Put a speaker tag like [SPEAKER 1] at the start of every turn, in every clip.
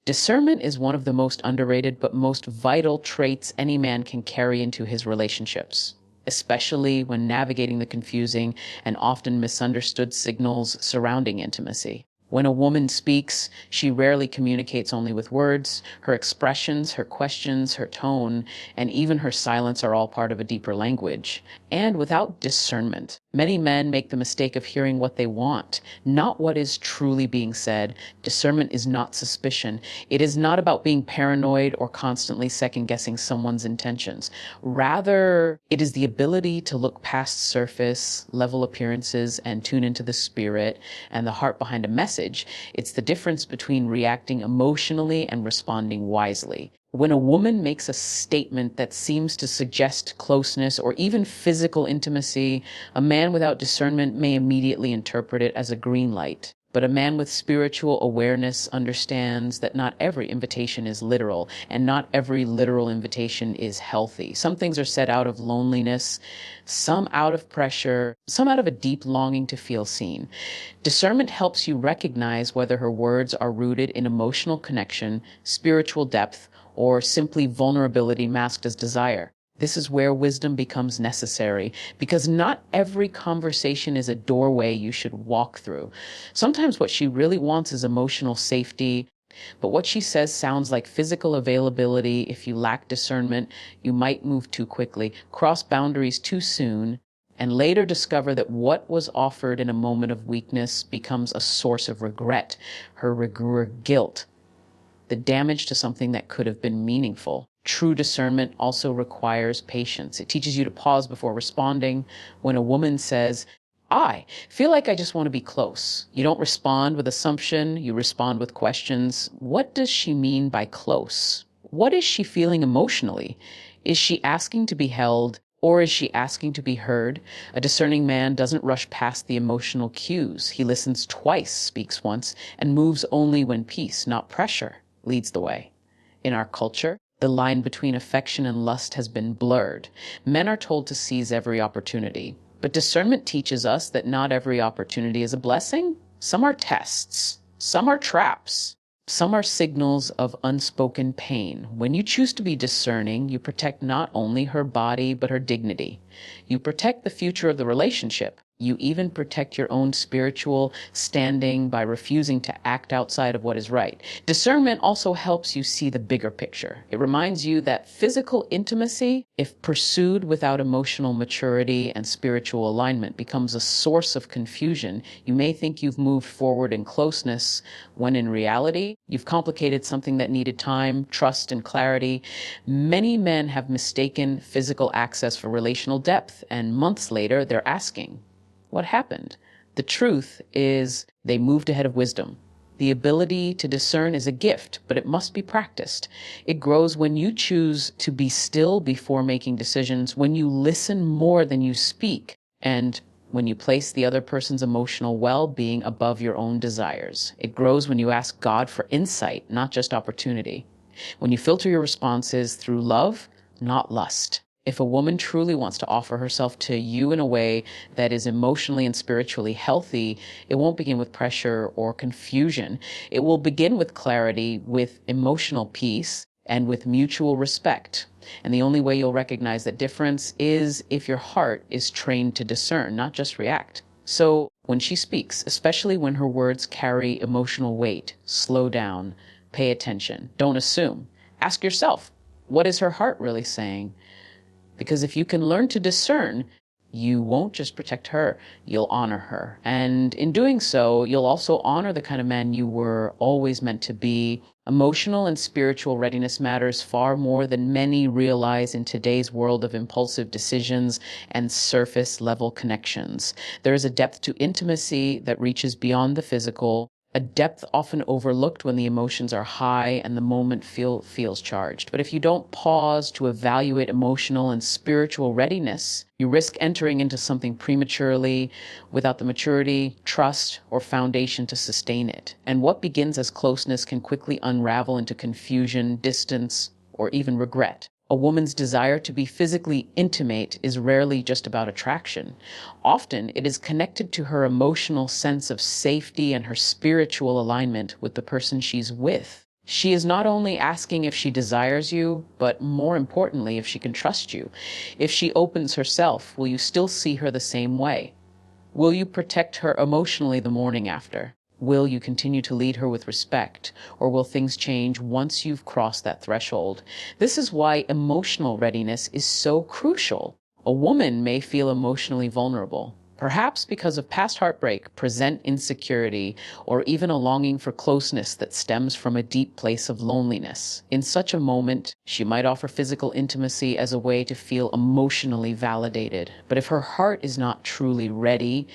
[SPEAKER 1] Discernment is one of the most underrated but most vital traits any man can carry into his relationships, especially when navigating the confusing and often misunderstood signals surrounding intimacy. When a woman speaks, she rarely communicates only with words. Her expressions, her questions, her tone, and even her silence are all part of a deeper language. And without discernment, many men make the mistake of hearing what they want, not what is truly being said. Discernment is not suspicion. It is not about being paranoid or constantly second-guessing someone's intentions. Rather, it is the ability to look past surface, level appearances, and tune into the spirit and the heart behind a message. It's the difference between reacting emotionally and responding wisely. When a woman makes a statement that seems to suggest closeness or even physical intimacy, a man without discernment may immediately interpret it as a green light. But a man with spiritual awareness understands that not every invitation is literal, and not every literal invitation is healthy. Some things are said out of loneliness, some out of pressure, some out of a deep longing to feel seen. Discernment helps you recognize whether her words are rooted in emotional connection, spiritual depth, or simply vulnerability masked as desire. This is where wisdom becomes necessary, because not every conversation is a doorway you should walk through. Sometimes what she really wants is emotional safety, but what she says sounds like physical availability. If you lack discernment, you might move too quickly, cross boundaries too soon, and later discover that what was offered in a moment of weakness becomes a source of regret, her guilt, the damage to something that could have been meaningful. True discernment also requires patience. It teaches you to pause before responding. When a woman says, I feel like I just want to be close, you don't respond with assumption, you respond with questions. What does she mean by close? What is she feeling emotionally? Is she asking to be held, or is she asking to be heard? A discerning man doesn't rush past the emotional cues. He listens twice, speaks once, and moves only when peace, not pressure, leads the way. In our culture, the line between affection and lust has been blurred. Men are told to seize every opportunity, but discernment teaches us that not every opportunity is a blessing. Some are tests, some are traps, some are signals of unspoken pain. When you choose to be discerning, you protect not only her body, but her dignity. You protect the future of the relationship. You even protect your own spiritual standing by refusing to act outside of what is right. Discernment also helps you see the bigger picture. It reminds you that physical intimacy, if pursued without emotional maturity and spiritual alignment, becomes a source of confusion. You may think you've moved forward in closeness, when in reality, you've complicated something that needed time, trust, and clarity. Many men have mistaken physical access for relational depth, and months later, they're asking, what happened? The truth is they moved ahead of wisdom. The ability to discern is a gift, but it must be practiced. It grows when you choose to be still before making decisions, when you listen more than you speak, and when you place the other person's emotional well-being above your own desires. It grows when you ask God for insight, not just opportunity. When you filter your responses through love, not lust. If a woman truly wants to offer herself to you in a way that is emotionally and spiritually healthy, it won't begin with pressure or confusion. It will begin with clarity, with emotional peace, and with mutual respect. And the only way you'll recognize that difference is if your heart is trained to discern, not just react. So when she speaks, especially when her words carry emotional weight, slow down, pay attention, don't assume. Ask yourself, what is her heart really saying? Because if you can learn to discern, you won't just protect her, you'll honor her. And in doing so, you'll also honor the kind of man you were always meant to be. Emotional and spiritual readiness matters far more than many realize in today's world of impulsive decisions and surface-level connections. There is a depth to intimacy that reaches beyond the physical, a depth often overlooked when the emotions are high and the moment feels charged. But if you don't pause to evaluate emotional and spiritual readiness, you risk entering into something prematurely without the maturity, trust, or foundation to sustain it. And what begins as closeness can quickly unravel into confusion, distance, or even regret. A woman's desire to be physically intimate is rarely just about attraction. Often, it is connected to her emotional sense of safety and her spiritual alignment with the person she's with. She is not only asking if she desires you, but more importantly, if she can trust you. If she opens herself, will you still see her the same way? Will you protect her emotionally the morning after? Will you continue to lead her with respect, or will things change once you've crossed that threshold? This is why emotional readiness is so crucial. A woman may feel emotionally vulnerable, perhaps because of past heartbreak, present insecurity, or even a longing for closeness that stems from a deep place of loneliness. In such a moment, she might offer physical intimacy as a way to feel emotionally validated. But if her heart is not truly ready,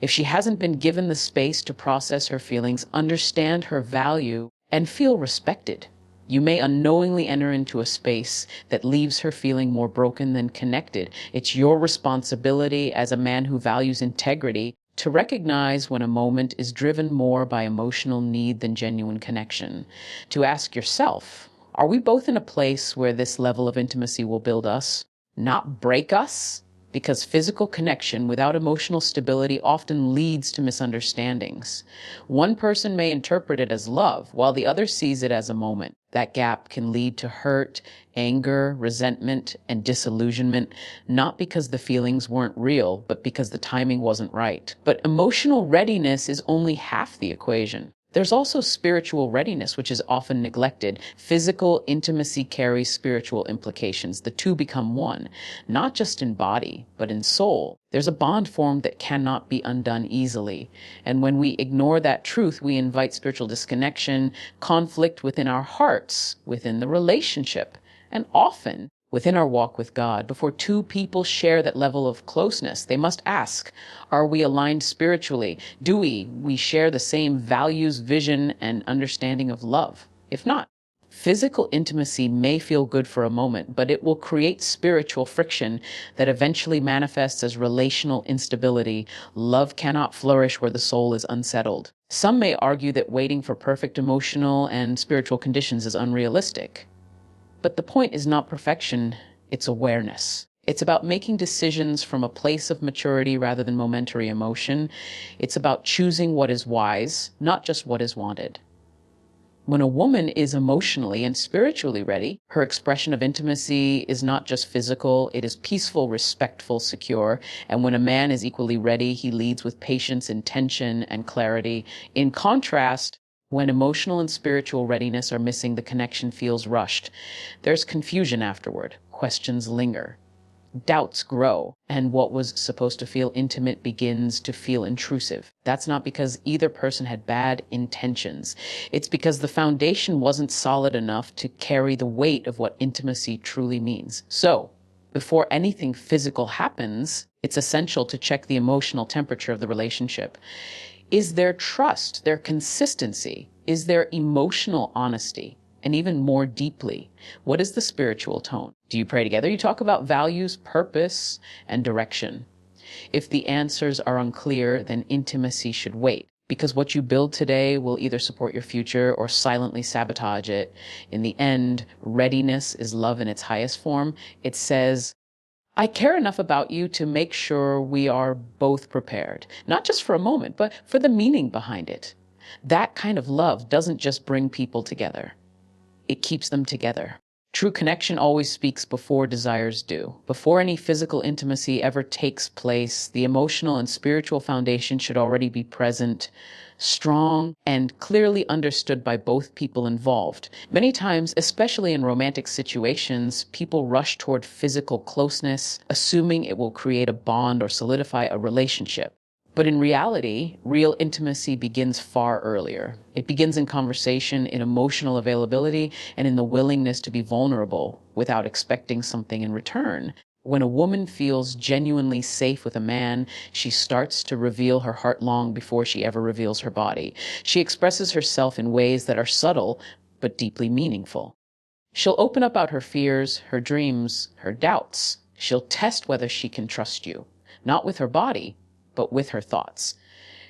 [SPEAKER 1] if she hasn't been given the space to process her feelings, understand her value, and feel respected, you may unknowingly enter into a space that leaves her feeling more broken than connected. It's your responsibility as a man who values integrity to recognize when a moment is driven more by emotional need than genuine connection. To ask yourself, are we both in a place where this level of intimacy will build us, not break us? Because physical connection without emotional stability often leads to misunderstandings. One person may interpret it as love, while the other sees it as a moment. That gap can lead to hurt, anger, resentment, and disillusionment, not because the feelings weren't real, but because the timing wasn't right. But emotional readiness is only half the equation. There's also spiritual readiness, which is often neglected. Physical intimacy carries spiritual implications. The two become one, not just in body, but in soul. There's a bond formed that cannot be undone easily. And when we ignore that truth, we invite spiritual disconnection, conflict within our hearts, within the relationship, and often within our walk with God. Before two people share that level of closeness, they must ask, are we aligned spiritually? Do we share the same values, vision, and understanding of love? If not, physical intimacy may feel good for a moment, but it will create spiritual friction that eventually manifests as relational instability. Love cannot flourish where the soul is unsettled. Some may argue that waiting for perfect emotional and spiritual conditions is unrealistic. But the point is not perfection, it's awareness. It's about making decisions from a place of maturity rather than momentary emotion. It's about choosing what is wise, not just what is wanted. When a woman is emotionally and spiritually ready, her expression of intimacy is not just physical, it is peaceful, respectful, secure. And when a man is equally ready, he leads with patience, intention, and clarity. In contrast, when emotional and spiritual readiness are missing, the connection feels rushed. There's confusion afterward. Questions linger. Doubts grow, and what was supposed to feel intimate begins to feel intrusive. That's not because either person had bad intentions. It's because the foundation wasn't solid enough to carry the weight of what intimacy truly means. So, before anything physical happens, it's essential to check the emotional temperature of the relationship. Is there trust, there consistency? Is there emotional honesty? And even more deeply, what is the spiritual tone? Do you pray together? You talk about values, purpose, and direction. If the answers are unclear, then intimacy should wait, because what you build today will either support your future or silently sabotage it. In the end, readiness is love in its highest form. It says, I care enough about you to make sure we are both prepared, not just for a moment, but for the meaning behind it. That kind of love doesn't just bring people together. It keeps them together. True connection always speaks before desires do. Before any physical intimacy ever takes place, the emotional and spiritual foundation should already be present, strong, and clearly understood by both people involved. Many times, especially in romantic situations, people rush toward physical closeness, assuming it will create a bond or solidify a relationship. But in reality, real intimacy begins far earlier. It begins in conversation, in emotional availability, and in the willingness to be vulnerable without expecting something in return. When a woman feels genuinely safe with a man, she starts to reveal her heart long before she ever reveals her body. She expresses herself in ways that are subtle but deeply meaningful. She'll open up about her fears, her dreams, her doubts. She'll test whether she can trust you, not with her body, but with her thoughts.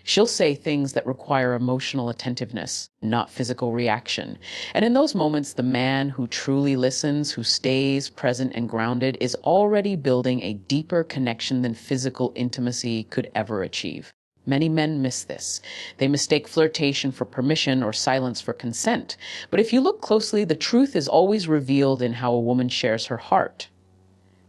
[SPEAKER 1] She'll say things that require emotional attentiveness, not physical reaction. And in those moments, the man who truly listens, who stays present and grounded, is already building a deeper connection than physical intimacy could ever achieve. Many men miss this. They mistake flirtation for permission or silence for consent. But if you look closely, the truth is always revealed in how a woman shares her heart.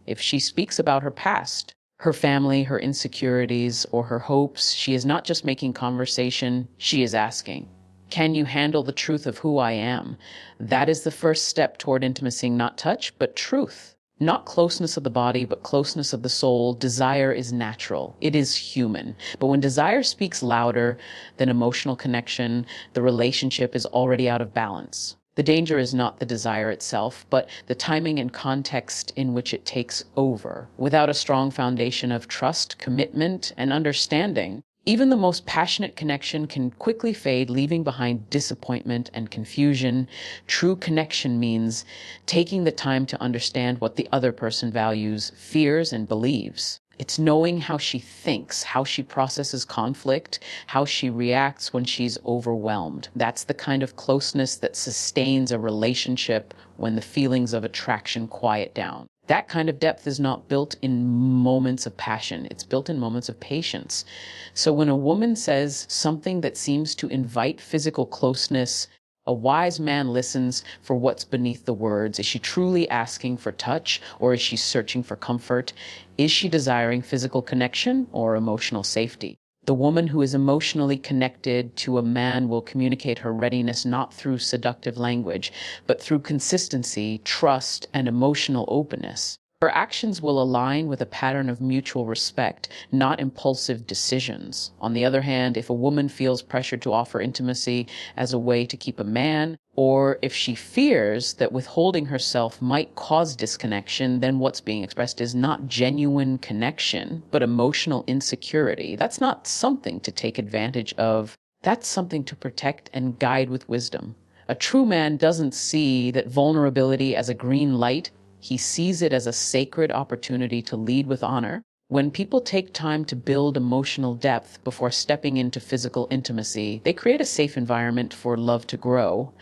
[SPEAKER 1] If she speaks about her past, her family, her insecurities, or her hopes, she is not just making conversation, she is asking, can you handle the truth of who I am? That is the first step toward intimacy, not touch, but truth. Not closeness of the body, but closeness of the soul. Desire is natural. It is human. But when desire speaks louder than emotional connection, the relationship is already out of balance. The danger is not the desire itself, but the timing and context in which it takes over. Without a strong foundation of trust, commitment, and understanding, even the most passionate connection can quickly fade, leaving behind disappointment and confusion. True connection means taking the time to understand what the other person values, fears, and believes. It's knowing how she thinks, how she processes conflict, how she reacts when she's overwhelmed. That's the kind of closeness that sustains a relationship when the feelings of attraction quiet down. That kind of depth is not built in moments of passion. It's built in moments of patience. So when a woman says something that seems to invite physical closeness, a wise man listens for what's beneath the words. Is she truly asking for touch, or is she searching for comfort? Is she desiring physical connection or emotional safety? The woman who is emotionally connected to a man will communicate her readiness not through seductive language, but through consistency, trust, and emotional openness. Her actions will align with a pattern of mutual respect, not impulsive decisions. On the other hand, if a woman feels pressured to offer intimacy as a way to keep a man, or if she fears that withholding herself might cause disconnection, then what's being expressed is not genuine connection, but emotional insecurity. That's not something to take advantage of. That's something to protect and guide with wisdom. A true man doesn't see that vulnerability as a green light. He sees it as a sacred opportunity to lead with honor. When people take time to build emotional depth before stepping into physical intimacy, they create a safe environment for love to grow.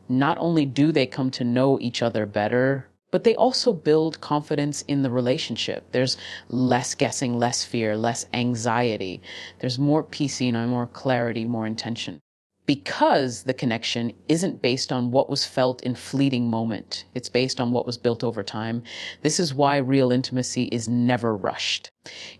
[SPEAKER 1] Not only do they come to know each other better, but they also build confidence in the relationship. There's less guessing, less fear, less anxiety. There's more peace, more clarity, more intention. Because the connection isn't based on what was felt in fleeting moment. It's based on what was built over time. This is why real intimacy is never rushed.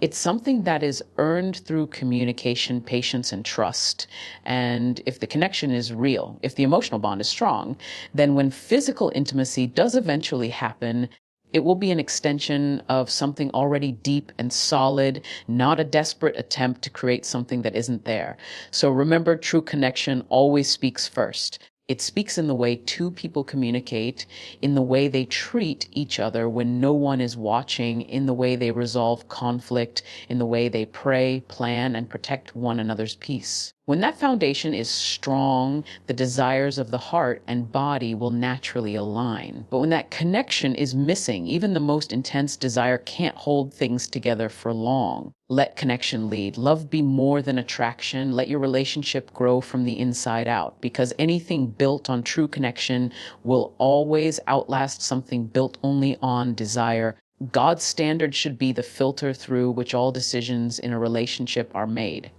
[SPEAKER 1] It's something that is earned through communication, patience, and trust. And if the connection is real, if the emotional bond is strong, then when physical intimacy does eventually happen, it will be an extension of something already deep and solid, not a desperate attempt to create something that isn't there. So remember, true connection always speaks first. It speaks in the way two people communicate, in the way they treat each other when no one is watching, in the way they resolve conflict, in the way they pray, plan, and protect one another's peace. When that foundation is strong, the desires of the heart and body will naturally align. But when that connection is missing, even the most intense desire can't hold things together for long. Let connection lead. Love be more than attraction. Let your relationship grow from the inside out, because anything built on true connection will always outlast something built only on desire. God's standard should be the filter through which all decisions in a relationship are made,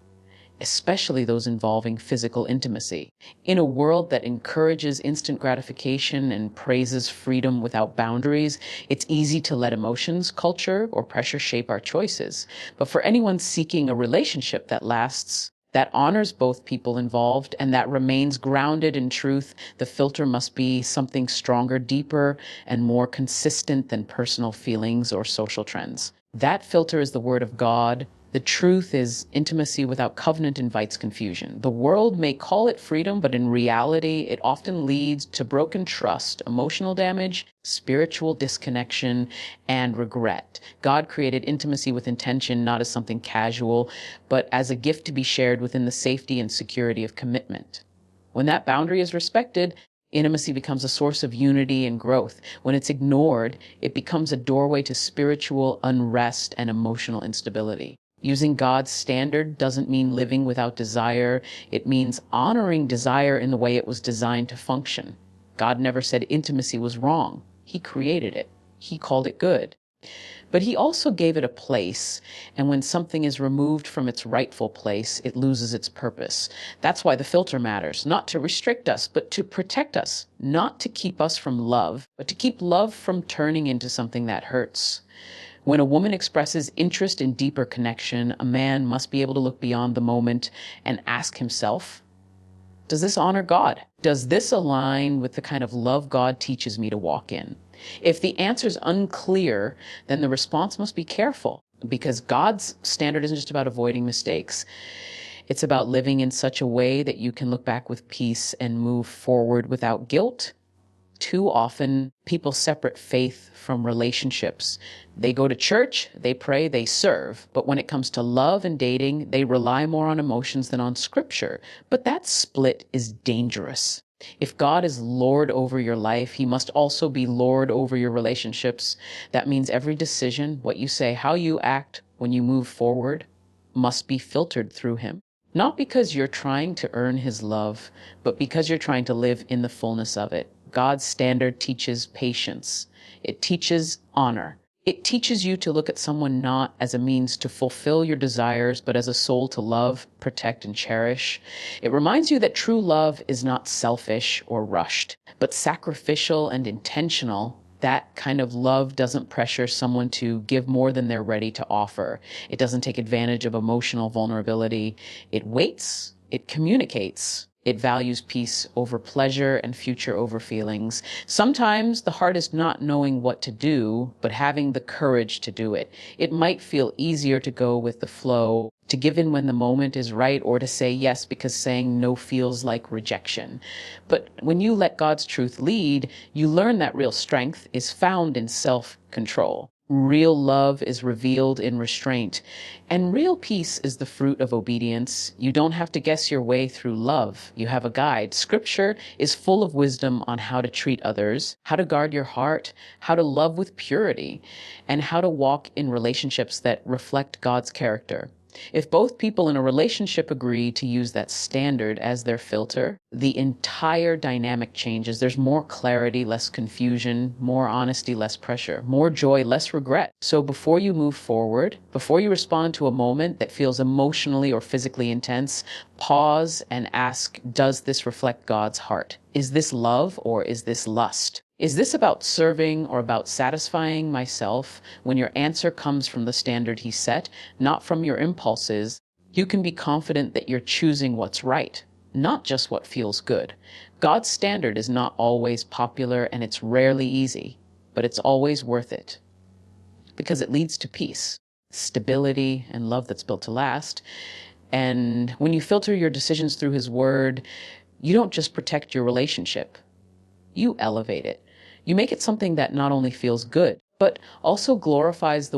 [SPEAKER 1] especially those involving physical intimacy. In a world that encourages instant gratification and praises freedom without boundaries, it's easy to let emotions, culture, or pressure shape our choices. But for anyone seeking a relationship that lasts, that honors both people involved, and that remains grounded in truth, the filter must be something stronger, deeper, and more consistent than personal feelings or social trends. That filter is the Word of God. The truth is, intimacy without covenant invites confusion. The world may call it freedom, but in reality, it often leads to broken trust, emotional damage, spiritual disconnection, and regret. God created intimacy with intention, not as something casual, but as a gift to be shared within the safety and security of commitment. When that boundary is respected, intimacy becomes a source of unity and growth. When it's ignored, it becomes a doorway to spiritual unrest and emotional instability. Using God's standard doesn't mean living without desire. It means honoring desire in the way it was designed to function. God never said intimacy was wrong. He created it. He called it good. But he also gave it a place, and when something is removed from its rightful place, it loses its purpose. That's why the filter matters, not to restrict us, but to protect us, not to keep us from love, but to keep love from turning into something that hurts. When a woman expresses interest in deeper connection, a man must be able to look beyond the moment and ask himself, does this honor God? Does this align with the kind of love God teaches me to walk in? If the answer is unclear, then the response must be careful, because God's standard isn't just about avoiding mistakes. It's about living in such a way that you can look back with peace and move forward without guilt. Too often, people separate faith from relationships. They go to church, they pray, they serve. But when it comes to love and dating, they rely more on emotions than on scripture. But that split is dangerous. If God is Lord over your life, he must also be Lord over your relationships. That means every decision, what you say, how you act when you move forward, must be filtered through him. Not because you're trying to earn his love, but because you're trying to live in the fullness of it. God's standard teaches patience. It teaches honor. It teaches you to look at someone not as a means to fulfill your desires, but as a soul to love, protect, and cherish. It reminds you that true love is not selfish or rushed, but sacrificial and intentional. That kind of love doesn't pressure someone to give more than they're ready to offer. It doesn't take advantage of emotional vulnerability. It waits. It communicates. It values peace over pleasure and future over feelings. Sometimes the heart is not knowing what to do, but having the courage to do it. It might feel easier to go with the flow, to give in when the moment is right, or to say yes because saying no feels like rejection. But when you let God's truth lead, you learn that real strength is found in self-control. Real love is revealed in restraint, and real peace is the fruit of obedience. You don't have to guess your way through love. You have a guide. Scripture is full of wisdom on how to treat others, how to guard your heart, how to love with purity, and how to walk in relationships that reflect God's character. If both people in a relationship agree to use that standard as their filter, the entire dynamic changes. There's more clarity, less confusion, more honesty, less pressure, more joy, less regret. So before you move forward, before you respond to a moment that feels emotionally or physically intense, pause and ask, does this reflect God's heart? Is this love or is this lust? Is this about serving or about satisfying myself? When your answer comes from the standard he set, not from your impulses, you can be confident that you're choosing what's right, not just what feels good. God's standard is not always popular and it's rarely easy, but it's always worth it because it leads to peace, stability, and love that's built to last. And when you filter your decisions through his word, you don't just protect your relationship, you elevate it. You make it something that not only feels good, but also glorifies the